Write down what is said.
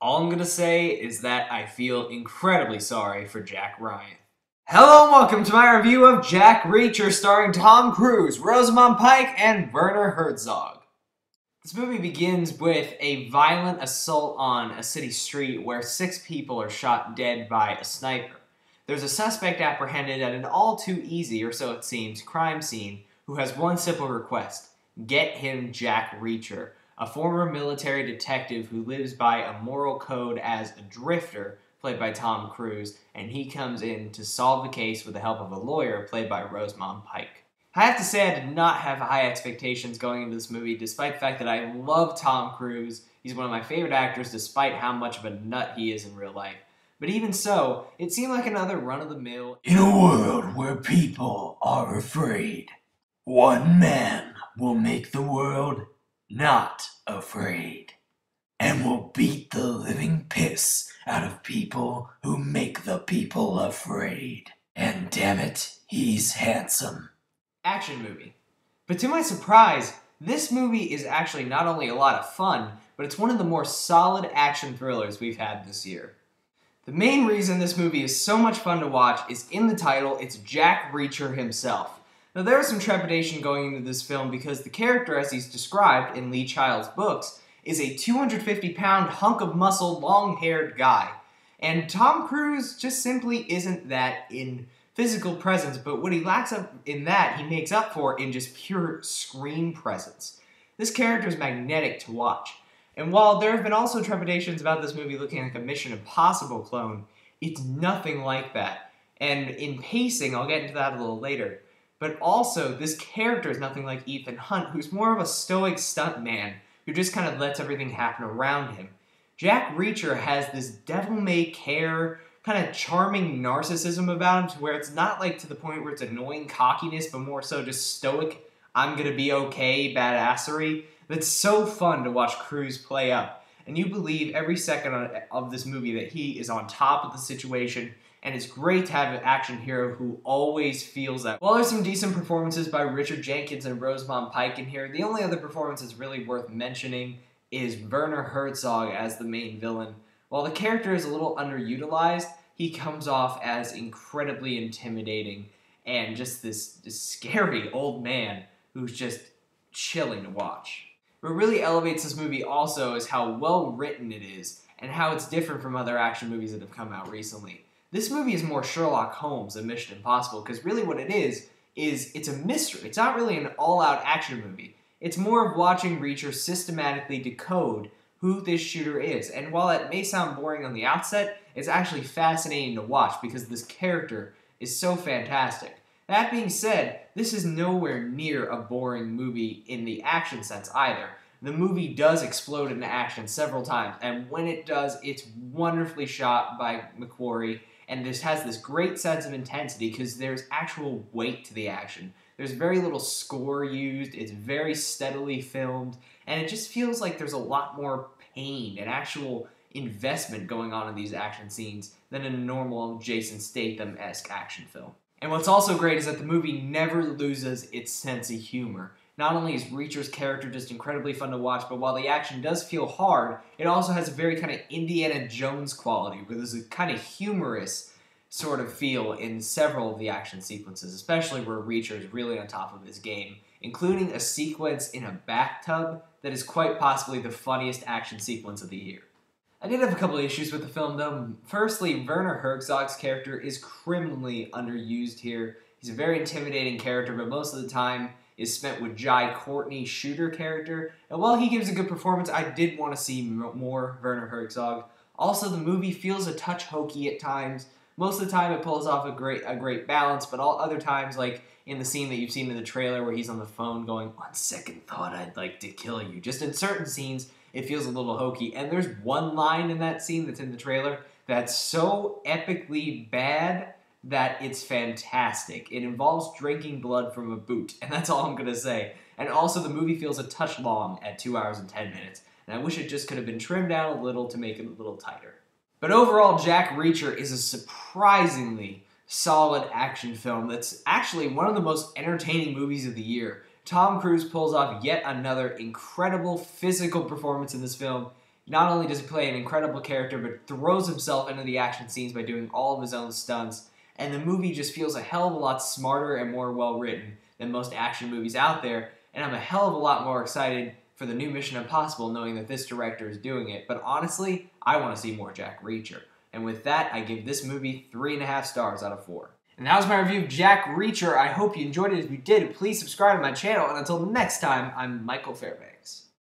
All I'm gonna say is that I feel incredibly sorry for Jack Ryan. Hello and welcome to my review of Jack Reacher starring Tom Cruise, Rosamund Pike, and Werner Herzog. This movie begins with a violent assault on a city street where 6 people are shot dead by a sniper. There's a suspect apprehended at an all-too-easy, or so it seems, crime scene who has one simple request: get him Jack Reacher, a former military detective who lives by a moral code as a drifter, played by Tom Cruise, and he comes in to solve the case with the help of a lawyer, played by Rosamund Pike. I have to say I did not have high expectations going into this movie, despite the fact that I love Tom Cruise. He's one of my favorite actors, despite how much of a nut he is in real life. But even so, it seemed like another run-of-the-mill... In a world where people are afraid, one man will make the world not afraid, and will beat the living piss out of people who make the people afraid. And damn it, he's handsome. Action movie. But to my surprise, this movie is actually not only a lot of fun, but it's one of the more solid action thrillers we've had this year. The main reason this movie is so much fun to watch is in the title, it's Jack Reacher himself. Now there is some trepidation going into this film because the character, as he's described in Lee Child's books, is a 250-pound hunk of muscle, long-haired guy. And Tom Cruise just simply isn't that in physical presence, but what he lacks up in that, he makes up for in just pure screen presence. This character is magnetic to watch. And while there have been also trepidations about this movie looking like a Mission Impossible clone, it's nothing like that. And in pacing, I'll get into that a little later, but also this character is nothing like Ethan Hunt, who's more of a stoic stuntman who just kind of lets everything happen around him. Jack Reacher has this devil-may-care, kind of charming narcissism about him to where it's not like to the point where it's annoying cockiness, but more so just stoic, I'm gonna be okay badassery. That's so fun to watch Cruise play up, and you believe every second of this movie that he is on top of the situation, and it's great to have an action hero who always feels that. While there's some decent performances by Richard Jenkins and Rosamund Pike in here, the only other performance that's really worth mentioning is Werner Herzog as the main villain. While the character is a little underutilized, he comes off as incredibly intimidating and just this scary old man who's just chilling to watch. What really elevates this movie also is how well written it is, and how it's different from other action movies that have come out recently. This movie is more Sherlock Holmes than Mission Impossible, because really what it is it's a mystery. It's not really an all-out action movie. It's more of watching Reacher systematically decode who this shooter is, and while it may sound boring on the outset, it's actually fascinating to watch because this character is so fantastic. That being said, this is nowhere near a boring movie in the action sense either. The movie does explode into action several times, and when it does, it's wonderfully shot by McQuarrie, and this has this great sense of intensity because there's actual weight to the action. There's very little score used, it's very steadily filmed, and it just feels like there's a lot more pain and actual investment going on in these action scenes than in a normal Jason Statham-esque action film. And what's also great is that the movie never loses its sense of humor. Not only is Reacher's character just incredibly fun to watch, but while the action does feel hard, it also has a very kind of Indiana Jones quality, where there's a kind of humorous sort of feel in several of the action sequences, especially where Reacher is really on top of his game, including a sequence in a bathtub that is quite possibly the funniest action sequence of the year. I did have a couple of issues with the film, though. Firstly, Werner Herzog's character is criminally underused here. He's a very intimidating character, but most of the time is spent with Jai Courtney's shooter character. And while he gives a good performance, I did want to see more Werner Herzog. Also, the movie feels a touch hokey at times. Most of the time, it pulls off a great balance, but all other times, like in the scene that you've seen in the trailer where he's on the phone going, "On second thought, I'd like to kill you." Just in certain scenes, it feels a little hokey, and there's one line in that scene that's in the trailer that's so epically bad that it's fantastic. It involves drinking blood from a boot, and that's all I'm going to say. And also, the movie feels a touch long at 2 hours and 10 minutes, and I wish it just could have been trimmed down a little to make it a little tighter. But overall, Jack Reacher is a surprisingly solid action film that's actually one of the most entertaining movies of the year. Tom Cruise pulls off yet another incredible physical performance in this film. Not only does he play an incredible character, but throws himself into the action scenes by doing all of his own stunts, and the movie just feels a hell of a lot smarter and more well-written than most action movies out there, and I'm a hell of a lot more excited for the new Mission Impossible knowing that this director is doing it. But honestly, I want to see more Jack Reacher. And with that, I give this movie 3.5 stars out of 4. And that was my review of Jack Reacher. I hope you enjoyed it. If you did, please subscribe to my channel. And until next time, I'm Michael Fairbanks.